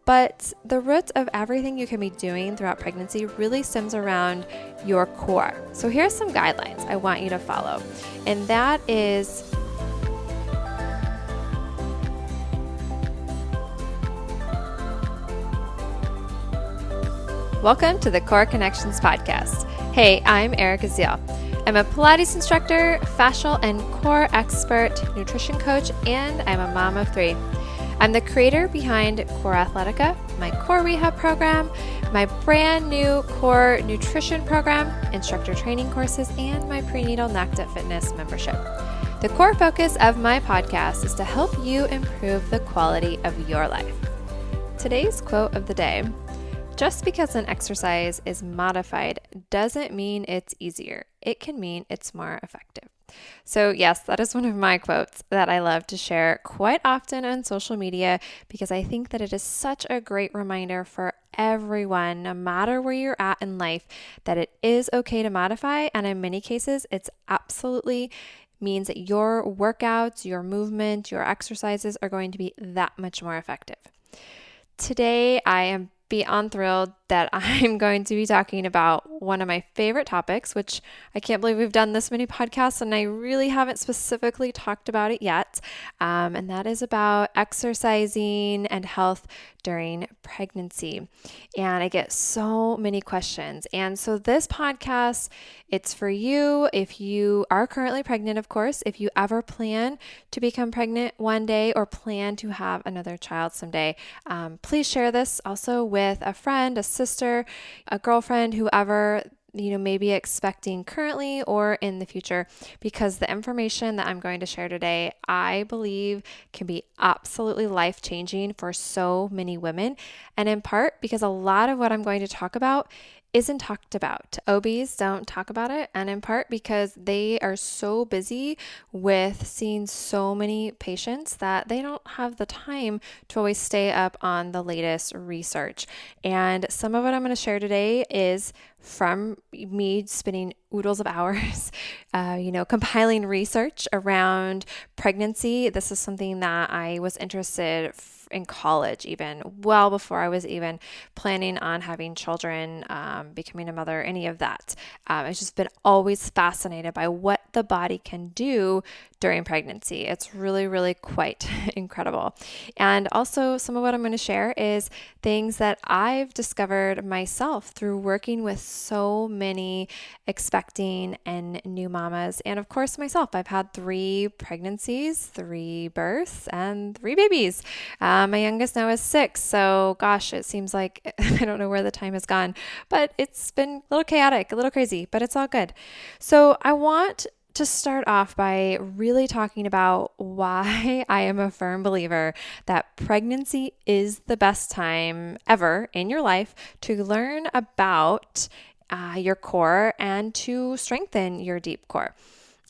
But the root of everything you can be doing throughout pregnancy really stems around your core. So here's some guidelines I want you to follow. And that is welcome to the Core Connections podcast. Hey, I'm Erica Zeal. I'm a Pilates instructor, fascial and core expert, nutrition coach, and I'm a mom of 3. I'm the creator behind Core Athletica, my core rehab program, my brand new core nutrition program, instructor training courses, and my prenatal NACTA fitness membership. The core focus of my podcast is to help you improve the quality of your life. Today's quote of the day: just because an exercise is modified doesn't mean it's easier. It can mean it's more effective. So yes, that is one of my quotes that I love to share quite often on social media because I think that it is such a great reminder for everyone, no matter where you're at in life, that it is okay to modify. And in many cases, it's absolutely means that your workouts, your movement, your exercises are going to be that much more effective. Today, I am beyond thrilled that I'm going to be talking about one of my favorite topics, which I can't believe we've done this many podcasts and I really haven't specifically talked about it yet. And that is about exercising and health during pregnancy. And I get so many questions. And so this podcast, it's for you if you are currently pregnant, of course, if you ever plan to become pregnant one day or plan to have another child someday. Please share this also with a friend, a sister, a girlfriend, whoever may be expecting currently or in the future, because the information that I'm going to share today, I believe can be absolutely life-changing for so many women. And in part because a lot of what I'm going to talk about isn't talked about. OBs don't talk about it, and in part because they are so busy with seeing so many patients that they don't have the time to always stay up on the latest research. And some of what I'm going to share today is from me spending oodles of hours, compiling research around pregnancy. This is something that I was interested in college, even well before I was even planning on having children, becoming a mother, any of that. I've just been always fascinated by what the body can do during pregnancy. It's really, really quite incredible. And also some of what I'm going to share is things that I've discovered myself through working with so many expecting and new mamas. And of course, myself, I've had 3 pregnancies, 3 births, and 3 babies. My youngest now is 6. So gosh, it seems like I don't know where the time has gone, but it's been a little chaotic, a little crazy, but it's all good. So I want to start off by really talking about why I am a firm believer that pregnancy is the best time ever in your life to learn about your core and to strengthen your deep core.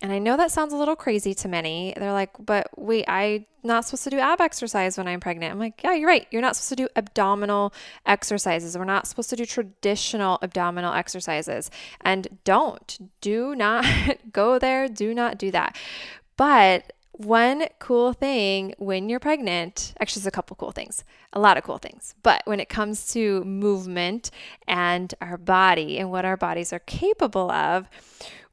And I know that sounds a little crazy to many. They're like, but wait, I'm not supposed to do ab exercise when I'm pregnant. I'm like, yeah, you're right. You're not supposed to do abdominal exercises. We're not supposed to do traditional abdominal exercises. And do not go there. Do not do that. But one cool thing when you're pregnant, actually there's a couple cool things, a lot of cool things, but when it comes to movement and our body and what our bodies are capable of,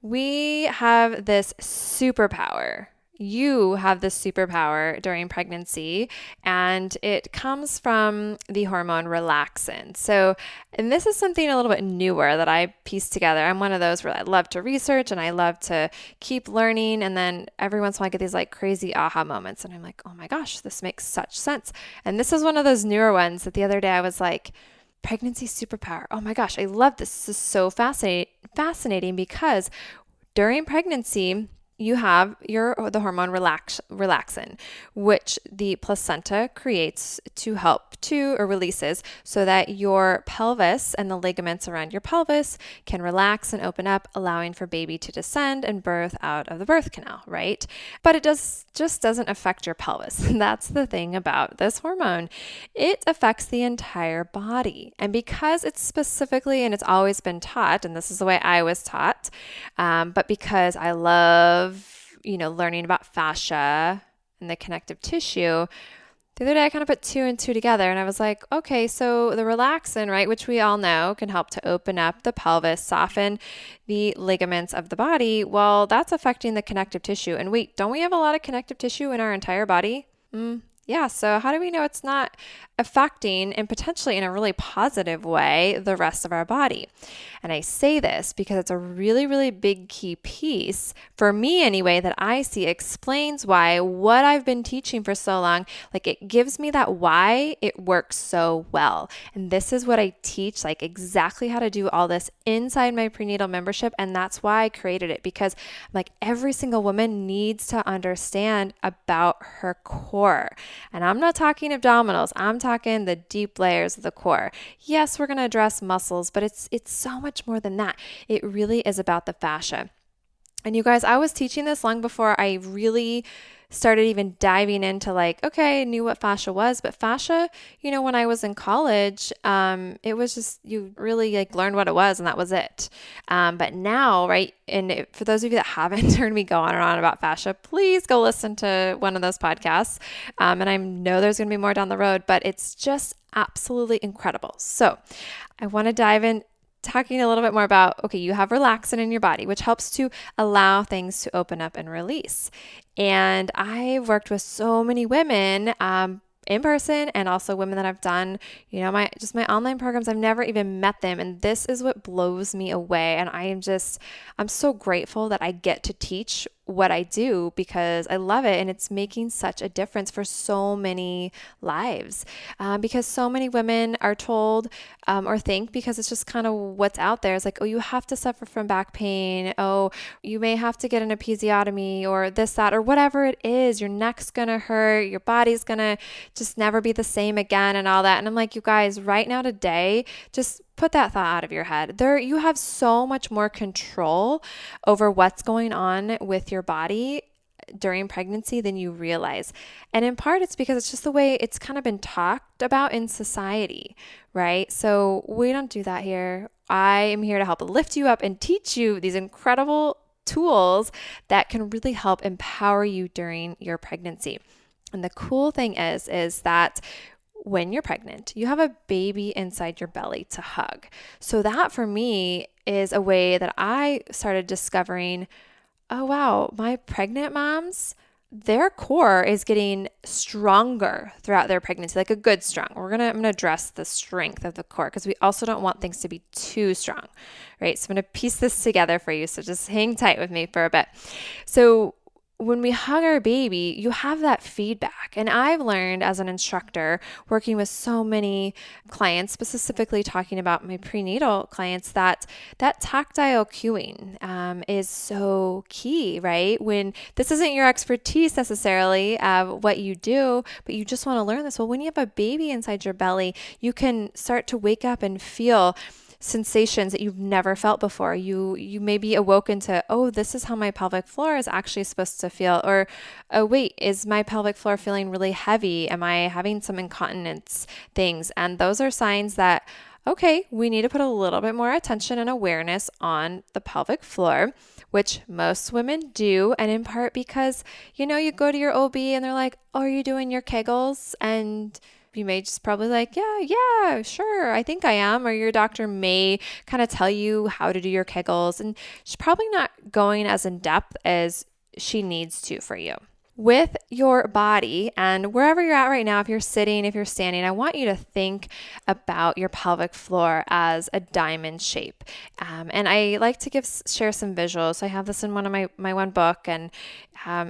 we have this superpower. You have this superpower during pregnancy, and it comes from the hormone relaxin. So, and this is something a little bit newer that I pieced together. I'm one of those where I love to research and I love to keep learning. And then every once in a while I get these like crazy aha moments and I'm like, oh my gosh, this makes such sense. And this is one of those newer ones that the other day I was like, pregnancy superpower. Oh my gosh, I love this. This is so fascinating because during pregnancy, you have the hormone relaxin, which the placenta creates to help or releases so that your pelvis and the ligaments around your pelvis can relax and open up, allowing for baby to descend and birth out of the birth canal, right? But it just doesn't affect your pelvis. That's the thing about this hormone. It affects the entire body. And because it's specifically, and it's always been taught, and this is the way I was taught, but because I love learning about fascia and the connective tissue, The other day I kind of put two and two together and I was like, okay, so the relaxin, right, which we all know can help to open up the pelvis, soften the ligaments of the body. Well, that's affecting the connective tissue. And wait, don't we have a lot of connective tissue in our entire body? Yeah, so how do we know it's not affecting and potentially in a really positive way the rest of our body? And I say this because it's a really, really big key piece for me anyway that I see explains why what I've been teaching for so long, like it gives me that why it works so well. And this is what I teach, like exactly how to do all this inside my prenatal membership. And that's why I created it, because like every single woman needs to understand about her core. And I'm not talking abdominals. I'm talking the deep layers of the core. Yes, we're going to address muscles, but it's so much more than that. It really is about the fascia. And you guys, I was teaching this long before I really started even diving into like, okay, I knew what fascia was, but fascia, when I was in college, it was just, you really like learned what it was and that was it. But now, right, and for those of you that haven't heard me go on and on about fascia, please go listen to one of those podcasts. And I know there's going to be more down the road, but it's just absolutely incredible. So I want to dive in talking a little bit more about, okay, you have relaxin in your body, which helps to allow things to open up and release. And I've worked with so many women in person and also women that I've done, my online programs. I've never even met them. And this is what blows me away. And I'm so grateful that I get to teach what I do because I love it. And it's making such a difference for so many lives because so many women are told or think, because it's just kind of what's out there. It's like, oh, you have to suffer from back pain. Oh, you may have to get an episiotomy or this, that, or whatever it is. Your neck's going to hurt. Your body's going to just never be the same again and all that. And I'm like, you guys, right now today, just put that thought out of your head. You have so much more control over what's going on with your body during pregnancy than you realize. And in part, it's because it's just the way it's kind of been talked about in society, right? So we don't do that here. I am here to help lift you up and teach you these incredible tools that can really help empower you during your pregnancy. And the cool thing is that when you're pregnant, you have a baby inside your belly to hug. So that for me is a way that I started discovering, oh wow, my pregnant moms, their core is getting stronger throughout their pregnancy, like a good strong. I'm gonna address the strength of the core because we also don't want things to be too strong, right? So I'm gonna piece this together for you. So just hang tight with me for a bit. So when we hug our baby, you have that feedback. And I've learned as an instructor working with so many clients, specifically talking about my prenatal clients, that tactile cueing is so key, right? When this isn't your expertise necessarily of what you do, but you just want to learn this. Well, when you have a baby inside your belly, you can start to wake up and feel sensations that you've never felt before. You may be awoken to, oh, this is how my pelvic floor is actually supposed to feel. Or, oh, wait, is my pelvic floor feeling really heavy? Am I having some incontinence things? And those are signs that, okay, we need to put a little bit more attention and awareness on the pelvic floor, which most women do. And in part because, you go to your OB and they're like, oh, are you doing your Kegels? And you may just probably like, yeah, sure, I think I am. Or your doctor may kind of tell you how to do your Kegels. And she's probably not going as in depth as she needs to for you. With your body and wherever you're at right now, if you're sitting, if you're standing, I want you to think about your pelvic floor as a diamond shape. And I like to share some visuals. So I have this in one of my one book and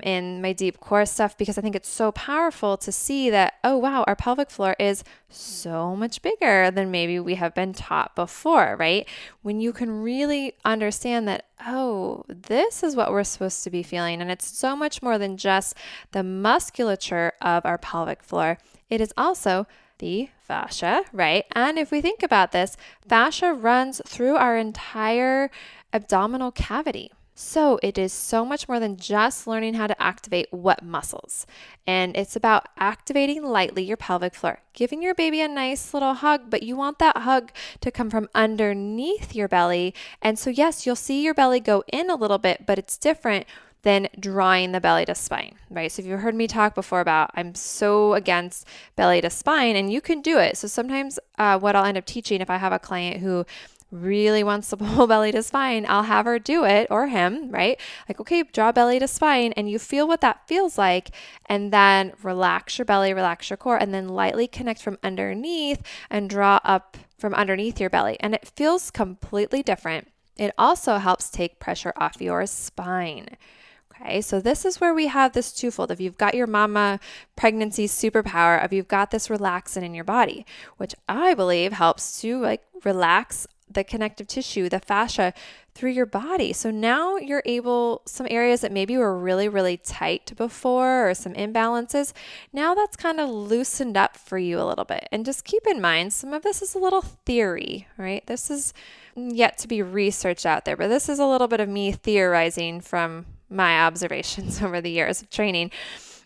in my deep core stuff, because I think it's so powerful to see that, oh, wow, our pelvic floor is so much bigger than maybe we have been taught before, right? When you can really understand that, oh, this is what we're supposed to be feeling. And it's so much more than just the musculature of our pelvic floor. It is also the fascia, right? And if we think about this, fascia runs through our entire abdominal cavity. So it is so much more than just learning how to activate what muscles. And it's about activating lightly your pelvic floor, giving your baby a nice little hug, but you want that hug to come from underneath your belly. And so yes, you'll see your belly go in a little bit, but it's different than drawing the belly to spine, right? So if you've heard me talk before about I'm so against belly to spine, and you can do it. So sometimes what I'll end up teaching if I have a client who really wants to pull belly to spine, I'll have her do it, or him, right? Like, okay, draw belly to spine, and you feel what that feels like, and then relax your belly, relax your core, and then lightly connect from underneath and draw up from underneath your belly. And it feels completely different. It also helps take pressure off your spine. Okay, so this is where we have this twofold. If you've got your mama pregnancy superpower, if you've got this relaxant in your body, which I believe helps to like relax the connective tissue, the fascia through your body. So now you're able, some areas that maybe were really, really tight before or some imbalances, now that's kind of loosened up for you a little bit. And just keep in mind, some of this is a little theory, right? This is yet to be researched out there, but this is a little bit of me theorizing from my observations over the years of training.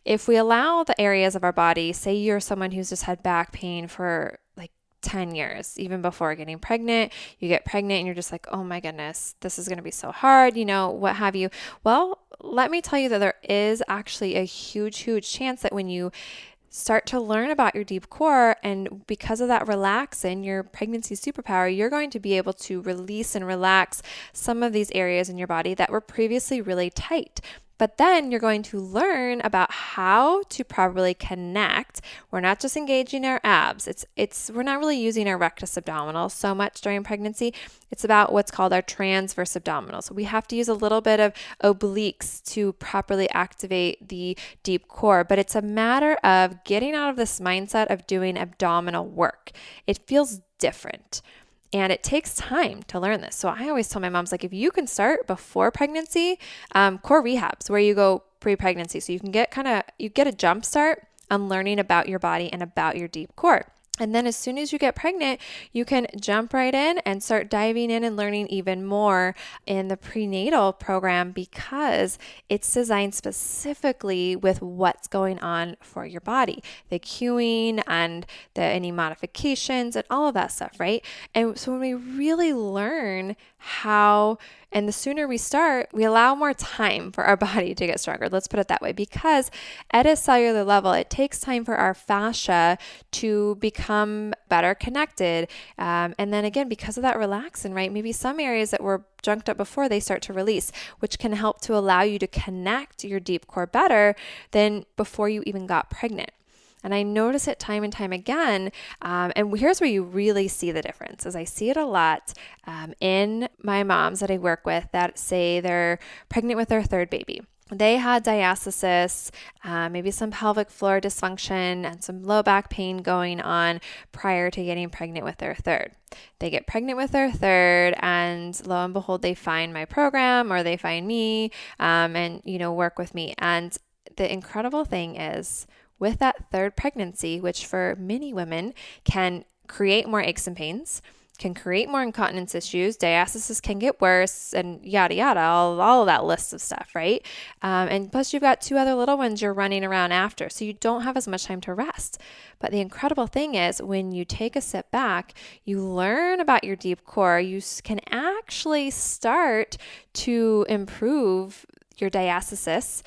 If we allow the areas of our body, say you're someone who's just had back pain for like 10 years, even before getting pregnant, you get pregnant and you're just like, oh my goodness, this is going to be so hard, what have you. Well, let me tell you that there is actually a huge, huge chance that when you start to learn about your deep core, and because of that relaxin, your pregnancy superpower, you're going to be able to release and relax some of these areas in your body that were previously really tight. But then you're going to learn about how to properly connect. We're not just engaging our abs. We're not really using our rectus abdominals so much during pregnancy. It's about what's called our transverse abdominals. So we have to use a little bit of obliques to properly activate the deep core, but it's a matter of getting out of this mindset of doing abdominal work. It feels different. And it takes time to learn this. So I always tell my moms, like, if you can start before pregnancy, core rehabs where you go pre-pregnancy. So you can get a jump start on learning about your body and about your deep core. And then as soon as you get pregnant, you can jump right in and start diving in and learning even more in the prenatal program, because it's designed specifically with what's going on for your body, the cueing and any modifications and all of that stuff, right? And so when we really learn how, and the sooner we start, we allow more time for our body to get stronger. Let's put it that way, because at a cellular level, it takes time for our fascia to become better connected. And then again, because of that relaxin, right? Maybe some areas that were junked up before, they start to release, which can help to allow you to connect your deep core better than before you even got pregnant. And I notice it time and time again. And here's where you really see the difference, is I see it a lot in my moms that I work with that say they're pregnant with their third baby. They had diastasis, maybe some pelvic floor dysfunction and some low back pain going on prior to getting pregnant with their third. They get pregnant with their third, and lo and behold, they find my program or they find me and work with me. And the incredible thing is, with that third pregnancy, which for many women can create more aches and pains, can create more incontinence issues, diastasis can get worse, and yada, yada, all of that list of stuff, right? And plus you've got 2 other little ones you're running around after, so you don't have as much time to rest. But the incredible thing is, when you take a step back, you learn about your deep core, you can actually start to improve your diastasis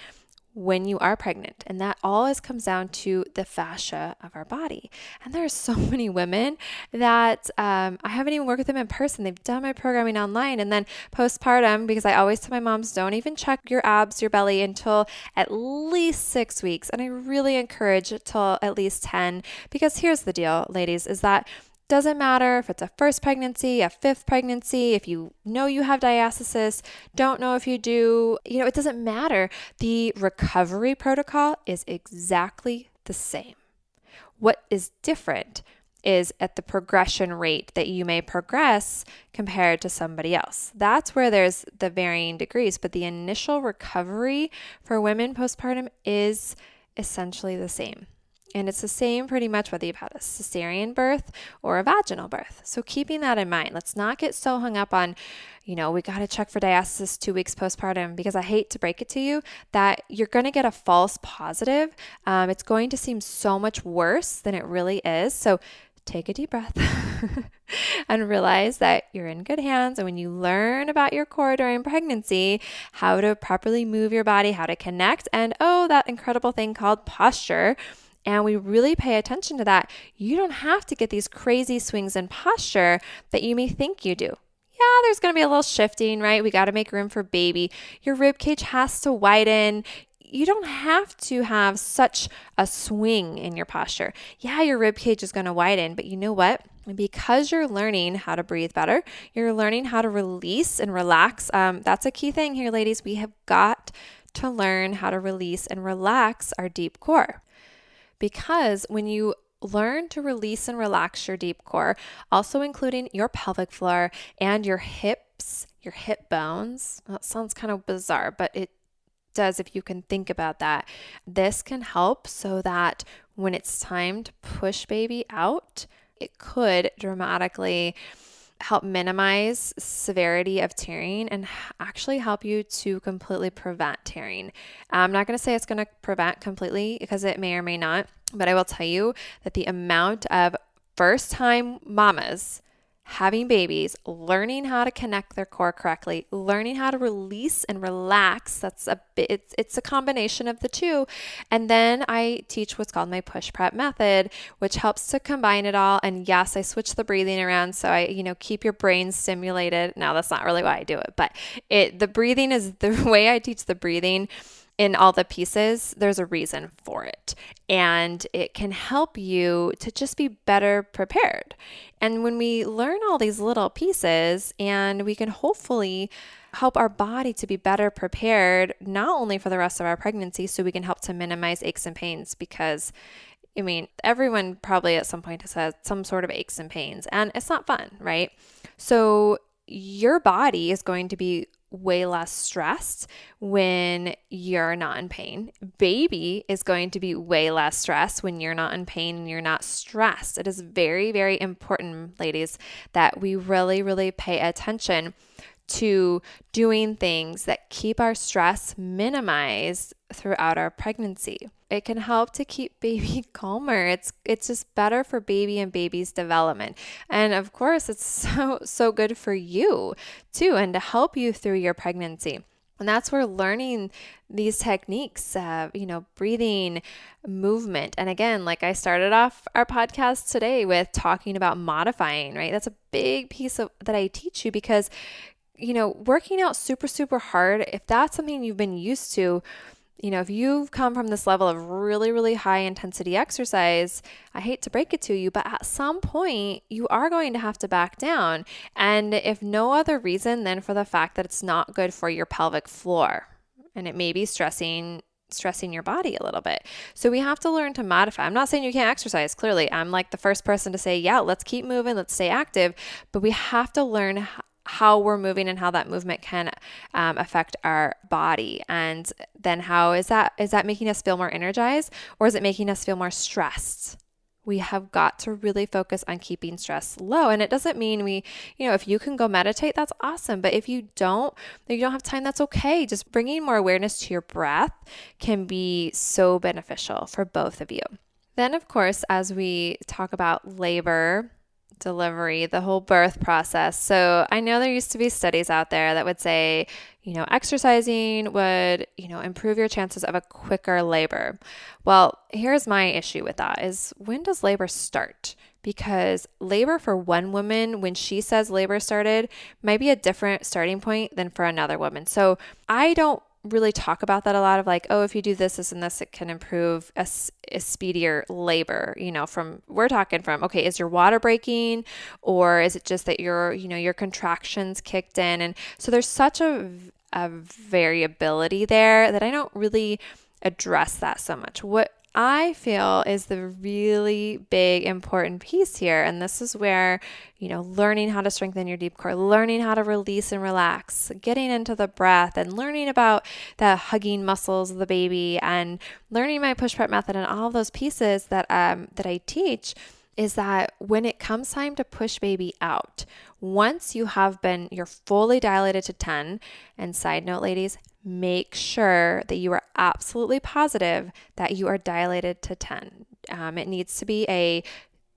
when you are pregnant. And that always comes down to the fascia of our body. And there are so many women that I haven't even worked with them in person. They've done my programming online. And then postpartum, because I always tell my moms, don't even check your abs, your belly until at least 6 weeks. And I really encourage till at least 10, because here's the deal, ladies, is that doesn't matter if it's a first pregnancy, a fifth pregnancy, if you know you have diastasis, don't know if you do, it doesn't matter. The recovery protocol is exactly the same. What is different is at the progression rate that you may progress compared to somebody else. That's where there's the varying degrees, but the initial recovery for women postpartum is essentially the same. And it's the same pretty much whether you've had a cesarean birth or a vaginal birth. So keeping that in mind, let's not get so hung up on, we got to check for diastasis 2 weeks postpartum, because I hate to break it to you that you're going to get a false positive. It's going to seem so much worse than it really is. So take a deep breath and realize that you're in good hands. And when you learn about your core during pregnancy, how to properly move your body, how to connect, and that incredible thing called posture, and we really pay attention to that, you don't have to get these crazy swings in posture that you may think you do. Yeah, there's going to be a little shifting, right? We got to make room for baby. Your rib cage has to widen. You don't have to have such a swing in your posture. Yeah, your rib cage is going to widen, but you know what? Because you're learning how to breathe better, you're learning how to release and relax. That's a key thing here, ladies. We have got to learn how to release and relax our deep core. Because when you learn to release and relax your deep core, also including your pelvic floor and your hips, your hip bones, well, it sounds kind of bizarre, but it does if you can think about that. This can help so that when it's time to push baby out, it could dramatically help minimize severity of tearing and actually help you to completely prevent tearing. I'm not going to say it's going to prevent completely because it may or may not, but I will tell you that the amount of first-time mamas having babies, learning how to connect their core correctly, learning how to release and relax. It's a combination of the two. And then I teach what's called my push prep method, which helps to combine it all. And yes, I switch the breathing around. So I, keep your brain stimulated. Now that's not really why I do it, but the breathing is the way I teach the breathing in all the pieces. There's a reason for it. And it can help you to just be better prepared. And when we learn all these little pieces, and we can hopefully help our body to be better prepared, not only for the rest of our pregnancy, so we can help to minimize aches and pains, because everyone probably at some point has had some sort of aches and pains, and it's not fun, right? So your body is going to be way less stressed when you're not in pain. Baby is going to be way less stressed when you're not in pain and you're not stressed. It is very, very important, ladies, that we really, really pay attention to doing things that keep our stress minimized throughout our pregnancy. It can help to keep baby calmer. It's just better for baby and baby's development. And of course, it's so good for you too, and to help you through your pregnancy. And that's where learning these techniques, breathing, movement. And again, like I started off our podcast today with talking about modifying, right? That's a big piece of that I teach you, because working out super, super hard, if that's something you've been used to, if you've come from this level of really, really high intensity exercise, I hate to break it to you, but at some point you are going to have to back down. And if no other reason than for the fact that it's not good for your pelvic floor, and it may be stressing your body a little bit. So we have to learn to modify. I'm not saying you can't exercise. Clearly, I'm like the first person to say, yeah, let's keep moving, let's stay active, but we have to learn how we're moving and how that movement can affect our body. And then how is that making us feel more energized, or is it making us feel more stressed? We have got to really focus on keeping stress low. And it doesn't mean if you can go meditate, that's awesome. But if you don't have time, that's okay. Just bringing more awareness to your breath can be so beneficial for both of you. Then, of course, as we talk about labor, delivery, the whole birth process. So I know there used to be studies out there that would say, exercising would, improve your chances of a quicker labor. Well, here's my issue with that is, when does labor start? Because labor for one woman, when she says labor started, might be a different starting point than for another woman. So I don't really talk about that a lot of like, oh, if you do this, this, and this, it can improve a speedier labor, we're talking from, okay, is your water breaking, or is it just that your contractions kicked in? And so there's such a variability there that I don't really address that so much. What I feel is the really big important piece here, and this is where, learning how to strengthen your deep core, learning how to release and relax, getting into the breath, and learning about the hugging muscles of the baby, and learning my push prep method, and all of those pieces that I teach, is that when it comes time to push baby out, once you're fully dilated to 10, and side note, ladies, make sure that you are absolutely positive that you are dilated to 10. It needs to be a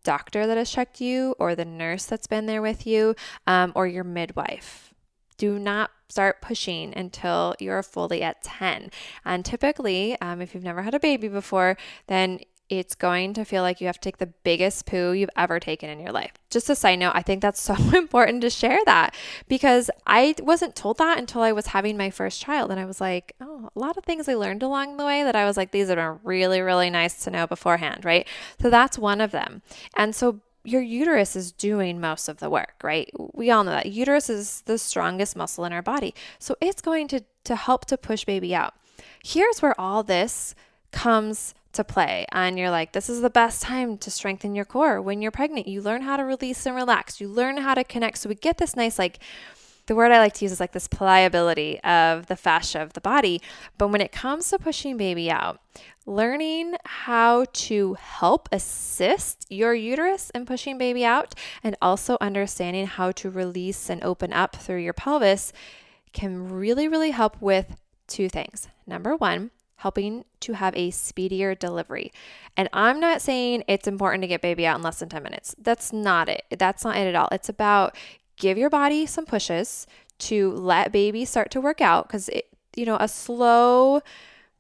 doctor that has checked you or the nurse that's been there with you, or your midwife. Do not start pushing until you're fully at 10. And typically, if you've never had a baby before, then it's going to feel like you have to take the biggest poo you've ever taken in your life. Just a side note, I think that's so important to share that because I wasn't told that until I was having my first child. And I was like, oh, a lot of things I learned along the way that I was like, these are really, really nice to know beforehand, right? So that's one of them. And so your uterus is doing most of the work, right? We all know that. Uterus is the strongest muscle in our body. So it's going to help to push baby out. Here's where all this comes to play. And you're like, this is the best time to strengthen your core. When you're pregnant, you learn how to release and relax. You learn how to connect. So we get this nice, like, the word I like to use is like this pliability of the fascia of the body. But when it comes to pushing baby out, learning how to help assist your uterus in pushing baby out and also understanding how to release and open up through your pelvis can really, really help with two things. Number one, helping to have a speedier delivery. And I'm not saying it's important to get baby out in less than 10 minutes. That's not it. That's not it at all. It's about give your body some pushes to let baby start to work out because, a slow,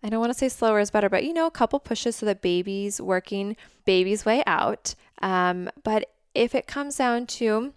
I don't want to say slower is better, but, a couple pushes so that baby's working baby's way out. But if it comes down to,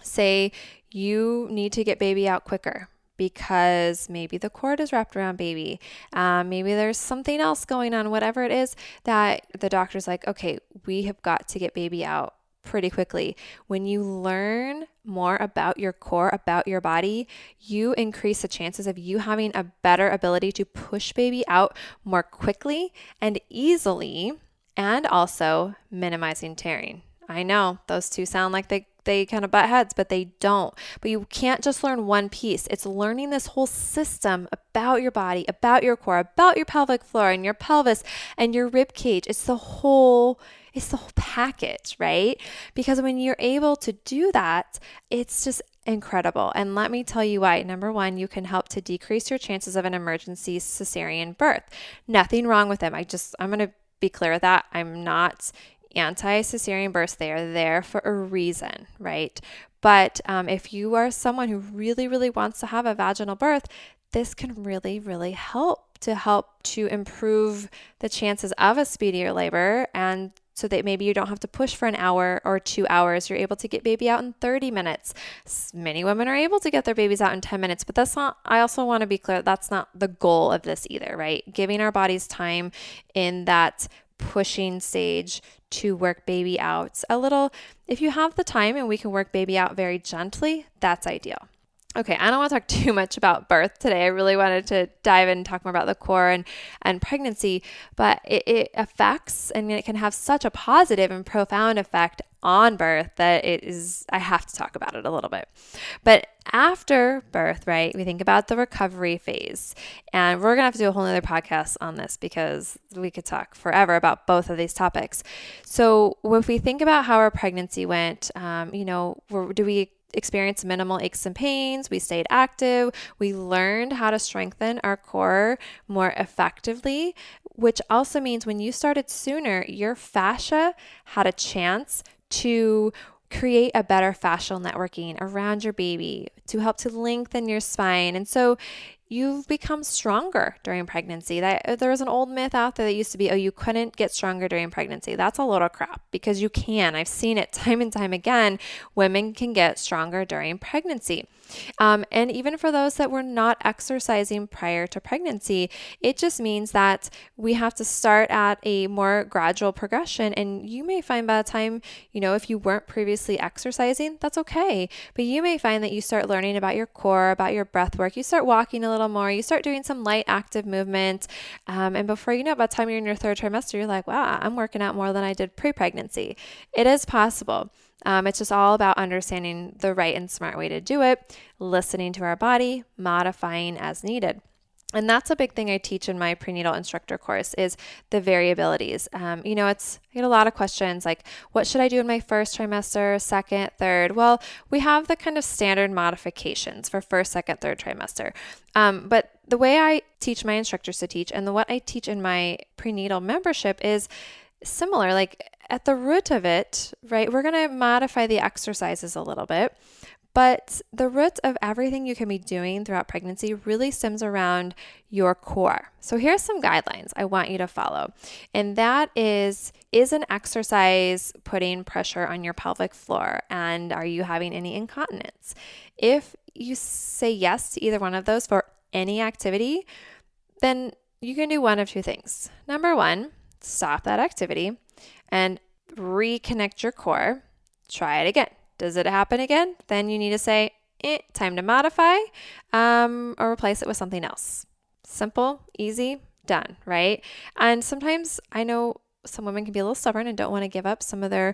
say, you need to get baby out quicker, because maybe the cord is wrapped around baby. Maybe there's something else going on, whatever it is that the doctor's like, okay, we have got to get baby out pretty quickly. When you learn more about your core, about your body, you increase the chances of you having a better ability to push baby out more quickly and easily, and also minimizing tearing. I know those two sound like they kind of butt heads, but they don't. But you can't just learn one piece. It's learning this whole system about your body, about your core, about your pelvic floor and your pelvis and your rib cage. It's the whole package, right? Because when you're able to do that, it's just incredible. And let me tell you why. Number one, you can help to decrease your chances of an emergency cesarean birth. Nothing wrong with them. I'm going to be clear with that. I'm not anti-cesarean births. They are there for a reason, right? But if you are someone who really, really wants to have a vaginal birth, this can really, really help to improve the chances of a speedier labor, and so that maybe you don't have to push for an hour or 2 hours. You're able to get baby out in 30 minutes. Many women are able to get their babies out in 10 minutes, but I also want to be clear, that's not the goal of this either, right? Giving our bodies time in that pushing stage to work baby out a little. If you have the time and we can work baby out very gently, that's ideal. Okay, I don't want to talk too much about birth today. I really wanted to dive in and talk more about the core and pregnancy, but it affects, and it can have such a positive and profound effect on birth that I have to talk about it a little bit. But after birth, right, we think about the recovery phase, and we're going to have to do a whole other podcast on this because we could talk forever about both of these topics. So if we think about how our pregnancy went, do we experience minimal aches and pains? We stayed active. We learned how to strengthen our core more effectively, which also means when you started sooner, your fascia had a chance to create a better fascial networking around your baby to help to lengthen your spine. And so you've become stronger during pregnancy. There was an old myth out there that used to be, you couldn't get stronger during pregnancy. That's a load of crap, because you can. I've seen it time and time again. Women can get stronger during pregnancy. And even for those that were not exercising prior to pregnancy, it just means that we have to start at a more gradual progression. And you may find by the time, if you weren't previously exercising, that's okay. But you may find that you start learning about your core, about your breath work. You start walking a little more. You start doing some light active movement. And before you know it, by the time you're in your third trimester, you're like, wow, I'm working out more than I did pre-pregnancy. It is possible. It's just all about understanding the right and smart way to do it, listening to our body, modifying as needed. And that's a big thing I teach in my prenatal instructor course is the variabilities. I get a lot of questions like, what should I do in my first trimester, second, third? Well, we have the kind of standard modifications for first, second, third trimester. But the way I teach my instructors to teach and what I teach in my prenatal membership is similar, like at the root of it, right? We're going to modify the exercises a little bit, but the root of everything you can be doing throughout pregnancy really stems around your core. So here's some guidelines I want you to follow. And that is an exercise putting pressure on your pelvic floor? And are you having any incontinence? If you say yes to either one of those for any activity, then you can do one of two things. Number one, stop that activity and reconnect your core. Try it again. Does it happen again? Then you need to say, time to modify, or replace it with something else. Simple, easy, done, right? And sometimes I know some women can be a little stubborn and don't want to give up some of their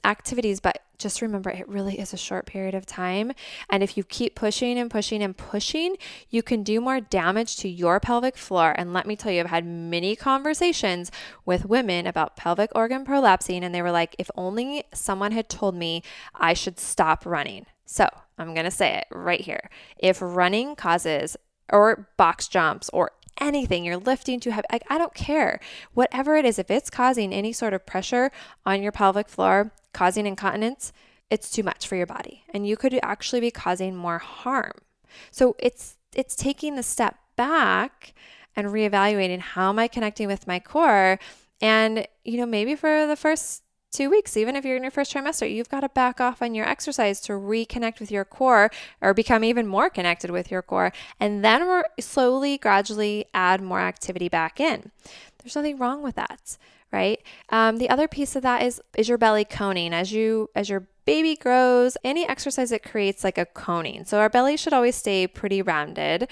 activities, but just remember, it really is a short period of time. And if you keep pushing and pushing and pushing, you can do more damage to your pelvic floor. And let me tell you, I've had many conversations with women about pelvic organ prolapsing, and they were like, if only someone had told me I should stop running. So I'm going to say it right here. If running causes, or box jumps, or anything you're lifting too heavy, I don't care. Whatever it is, if it's causing any sort of pressure on your pelvic floor, causing incontinence, it's too much for your body. And you could actually be causing more harm. So it's taking the step back and reevaluating, how am I connecting with my core? And, maybe for the first 2 weeks, even if you're in your first trimester, you've got to back off on your exercise to reconnect with your core, or become even more connected with your core. And then we're slowly, gradually add more activity back in. There's nothing wrong with that, right? The other piece of that is your belly coning. As your baby grows, any exercise that creates like a coning. So our belly should always stay pretty rounded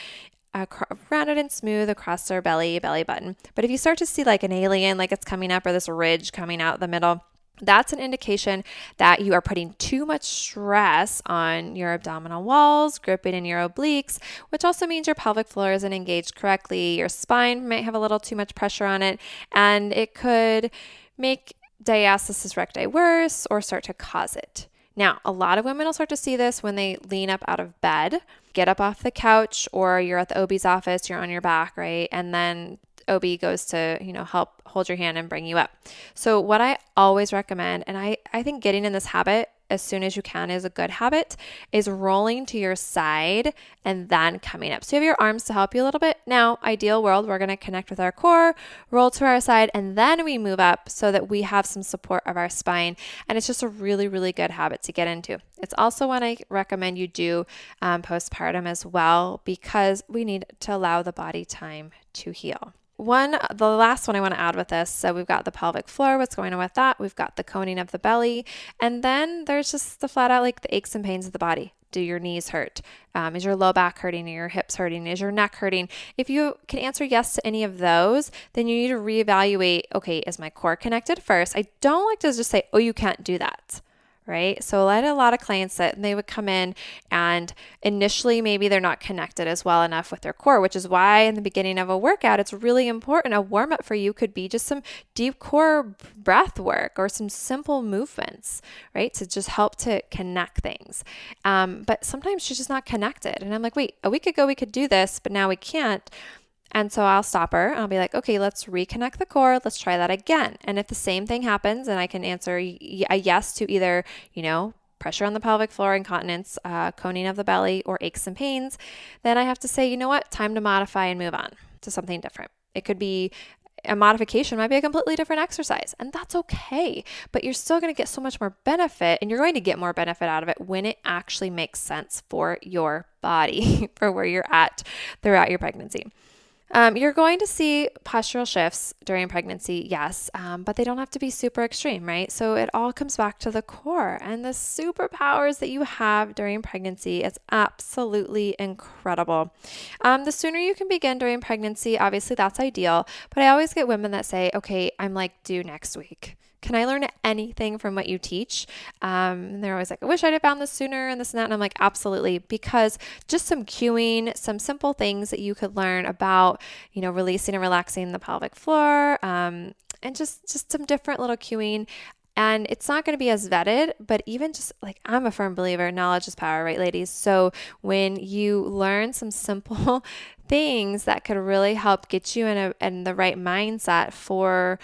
and smooth across our belly button. But if you start to see like an alien, like it's coming up, or this ridge coming out the middle, that's an indication that you are putting too much stress on your abdominal walls, gripping in your obliques, which also means your pelvic floor isn't engaged correctly. Your spine might have a little too much pressure on it, and it could make diastasis recti worse or start to cause it. Now, a lot of women will start to see this when they lean up out of bed, get up off the couch, or you're at the OB's office, you're on your back, right? And then OB goes to, help hold your hand and bring you up. So what I always recommend, and I think getting in this habit as soon as you can is a good habit, is rolling to your side and then coming up. So you have your arms to help you a little bit. Now, ideal world, we're going to connect with our core, roll to our side, and then we move up so that we have some support of our spine. And it's just a really, really good habit to get into. It's also one I recommend you do postpartum as well, because we need to allow the body time to heal. The last one I want to add with this, so we've got the pelvic floor, what's going on with that? We've got the coning of the belly, and then there's just the flat out, like the aches and pains of the body. Do your knees hurt? Is your low back hurting? Are your hips hurting? Is your neck hurting? If you can answer yes to any of those, then you need to reevaluate, okay, is my core connected first? I don't like to just say, oh, you can't do that. Right? So I had a lot of clients that they would come in and initially maybe they're not connected as well enough with their core, which is why in the beginning of a workout, it's really important. A warm up for you could be just some deep core breath work or some simple movements, right? To just help to connect things. But sometimes she's just not connected. And I'm like, wait, a week ago we could do this, but now we can't. And so I'll stop her and I'll be like, okay, let's reconnect the core. Let's try that again. And if the same thing happens and I can answer a yes to either, pressure on the pelvic floor, incontinence, coning of the belly, or aches and pains, then I have to say, you know what, time to modify and move on to something different. It could be a modification, might be a completely different exercise, and that's okay. But you're still going to get so much more benefit, and you're going to get more benefit out of it when it actually makes sense for your body, for where you're at throughout your pregnancy. You're going to see postural shifts during pregnancy, yes, but they don't have to be super extreme, right? So it all comes back to the core and the superpowers that you have during pregnancy. It's absolutely incredible. The sooner you can begin during pregnancy, obviously that's ideal, but I always get women that say, okay, I'm like due next week. Can I learn anything from what you teach? And they're always like, I wish I'd have found this sooner and this and that. And I'm like, absolutely. Because just some cueing, some simple things that you could learn about, releasing and relaxing the pelvic floor, and just some different little cueing. And it's not going to be as vetted, but even just like, I'm a firm believer, knowledge is power, right, ladies? So when you learn some simple things that could really help get you in the right mindset for,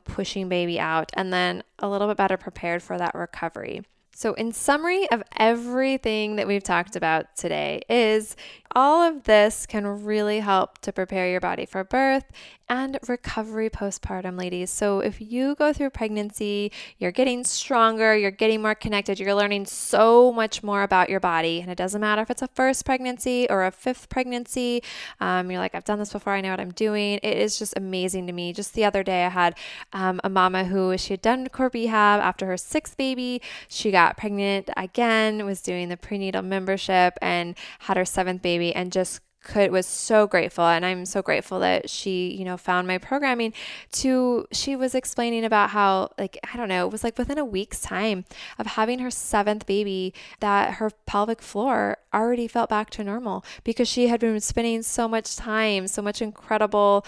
pushing baby out, and then a little bit better prepared for that recovery. So in summary of everything that we've talked about today is all of this can really help to prepare your body for birth and recovery postpartum, ladies. So if you go through pregnancy, you're getting stronger, you're getting more connected, you're learning so much more about your body. And it doesn't matter if it's a first pregnancy or a fifth pregnancy. You're like, I've done this before, I know what I'm doing. It is just amazing to me. Just the other day, I had a mama who she had done core rehab after her sixth baby. She got pregnant again, was doing the prenatal membership, and had her seventh baby, and just was so grateful. And I'm so grateful that she, found my programming she was explaining about how, like, I don't know, it was like within a week's time of having her seventh baby that her pelvic floor already felt back to normal, because she had been spending so much time, so much incredible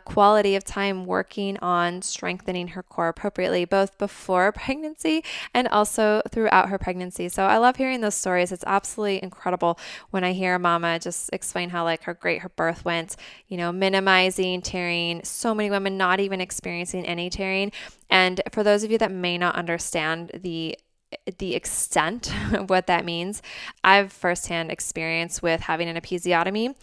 quality of time working on strengthening her core appropriately, both before pregnancy and also throughout her pregnancy. So I love hearing those stories. It's absolutely incredible when I hear a mama just explain how like her birth went, minimizing tearing, so many women not even experiencing any tearing. And for those of you that may not understand the extent of what that means, I've firsthand experience with having an episiotomy,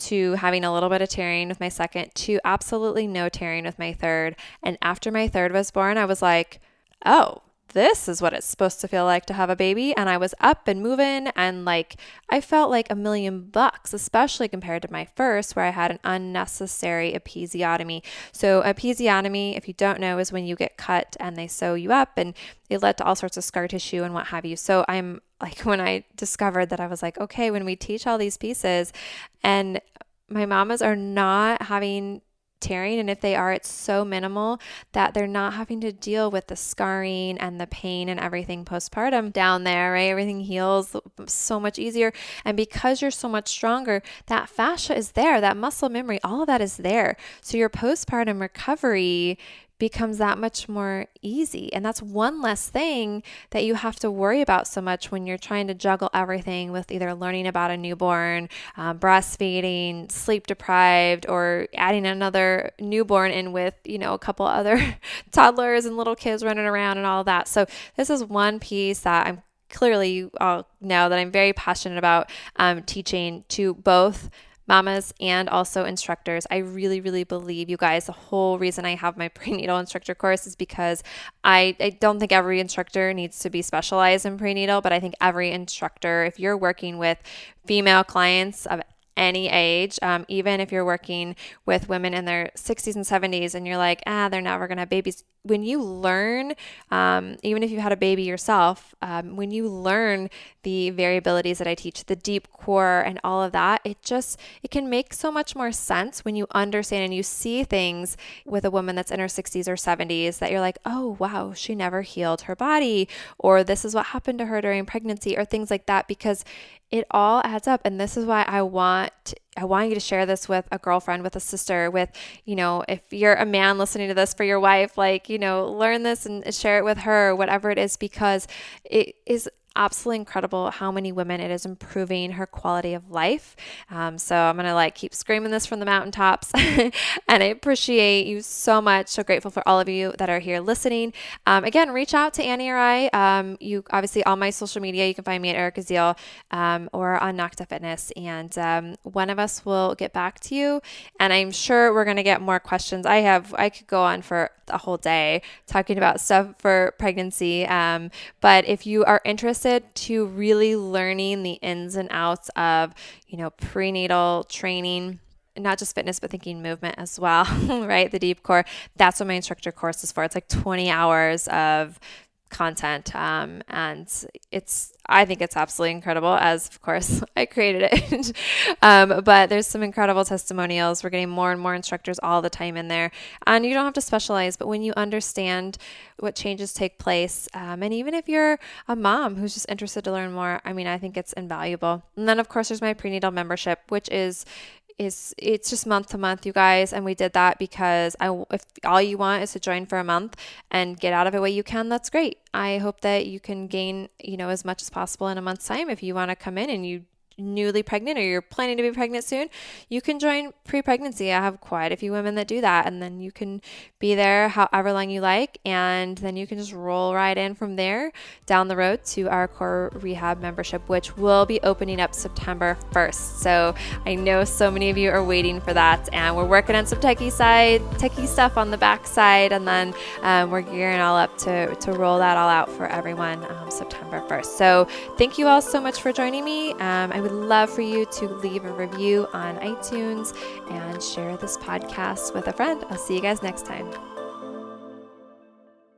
to having a little bit of tearing with my second, to absolutely no tearing with my third. And after my third was born, I was like, oh, this is what it's supposed to feel like to have a baby. And I was up and moving, and like I felt like $1,000,000, especially compared to my first, where I had an unnecessary episiotomy. So episiotomy, if you don't know, is when you get cut and they sew you up, and it led to all sorts of scar tissue and what have you. So I'm like, when I discovered that, I was like, okay, when we teach all these pieces and my mamas are not having tearing, and if they are, it's so minimal that they're not having to deal with the scarring and the pain and everything postpartum down there, right? Everything heals so much easier. And because you're so much stronger, that fascia is there, that muscle memory, all of that is there. So your postpartum recovery becomes that much more easy. And that's one less thing that you have to worry about so much when you're trying to juggle everything with either learning about a newborn, breastfeeding, sleep deprived, or adding another newborn in with, a couple other toddlers and little kids running around and all that. So this is one piece that I'm clearly, you all know that I'm very passionate about teaching to both mamas and also instructors. I really, really believe, you guys, the whole reason I have my prenatal instructor course is because I don't think every instructor needs to be specialized in prenatal, but I think every instructor, if you're working with female clients of any age, even if you're working with women in their 60s and 70s and you're like, they're never going to have babies. When you learn, even if you had a baby yourself, when you learn the variabilities that I teach, the deep core and all of that, it can make so much more sense when you understand and you see things with a woman that's in her 60s or 70s that you're like, oh, wow, she never healed her body, or this is what happened to her during pregnancy, or things like that, because it all adds up. And this is why I want you to share this with a girlfriend, with a sister, with, if you're a man listening to this for your wife, like, learn this and share it with her, whatever it is, because it is absolutely incredible how many women it is improving her quality of life. So I'm going to keep screaming this from the mountaintops and I appreciate you so much. So grateful for all of you that are here listening. Again, reach out to Annie or I. You obviously, all my social media, you can find me at Erica Zeal or on Nocta Fitness, and one of us will get back to you. And I'm sure we're going to get more questions. I could go on for a whole day talking about stuff for pregnancy. But if you are interested to really learning the ins and outs of, prenatal training, not just fitness, but thinking movement as well, right? The deep core, that's what my instructor course is for. It's like 20 hours of content. And I think it's absolutely incredible, as of course I created it. But there's some incredible testimonials. We're getting more and more instructors all the time in there, and you don't have to specialize, but when you understand what changes take place, and even if you're a mom who's just interested to learn more, I think it's invaluable. And then of course there's my prenatal membership, which is it's just month to month, you guys. And we did that because if all you want is to join for a month and get out of it what you can, that's great. I hope that you can gain, as much as possible in a month's time. If you want to come in and you newly pregnant or you're planning to be pregnant soon, you can join pre-pregnancy. I have quite a few women that do that, and then you can be there however long you like, and then you can just roll right in from there down the road to our core rehab membership, which will be opening up September 1st. So I know so many of you are waiting for that, and we're working on some techie stuff on the back side, and then we're gearing all up to roll that all out for everyone September 1st. So thank you all so much for joining me. I would love for you to leave a review on iTunes and share this podcast with a friend. I'll see you guys next time.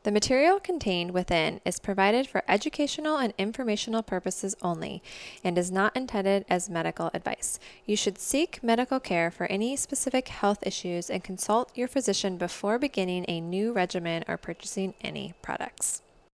The material contained within is provided for educational and informational purposes only and is not intended as medical advice. You should seek medical care for any specific health issues and consult your physician before beginning a new regimen or purchasing any products.